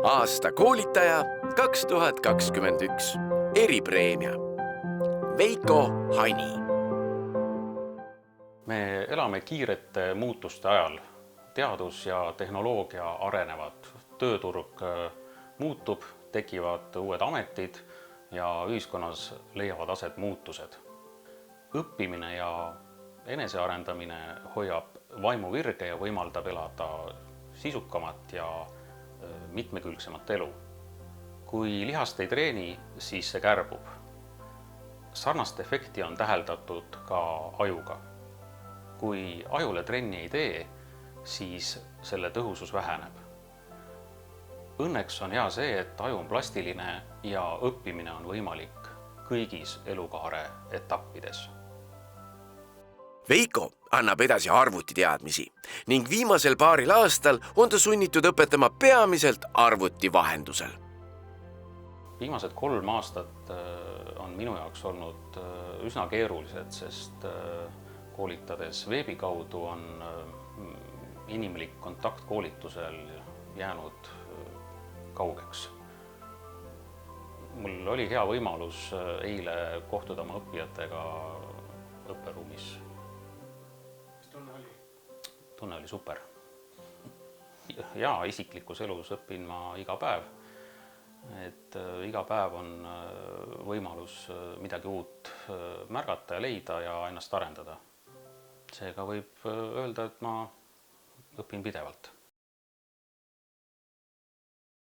Aasta koolitaja 2021. Eripreemia. Veiko Hani. Me elame kiirete muutuste ajal. Teadus ja tehnoloogia arenevad. Tööturg muutub, tekivad uued ametid ja ühiskonnas leiavad aset muutused. Õppimine ja enesearendamine hoiab vaimu virge ja võimaldab elada sisukamat ja mitmekülgsemat elu. Kui lihast ei treeni, siis see kärbub. Sarnast efekti on täheldatud ka ajuga. Kui ajule trenni ei tee, siis selle tõhusus väheneb. Õnneks on hea see, et aju on plastiline ja õppimine on võimalik kõigis elukaare etappides. Veiko annab edasi arvutiteadmisi ning viimasel paaril aastal on ta sunnitud õpetama peamiselt arvuti vahendusel. Viimased 3 aastat on minu jaoks olnud üsna keerulised, sest koolitades veebi kaudu on inimlik kontakt koolitusel jäänud kaugeks. Mul oli hea võimalus eile kohtuda oma õppijatega õpperuumis. Mis tunne oli? Tunne oli super. Ja isiklikus elus õpin ma iga päev. Iga päev on võimalus midagi uut märgata ja leida ja ennast arendada. Seega võib öelda, et ma õpin pidevalt.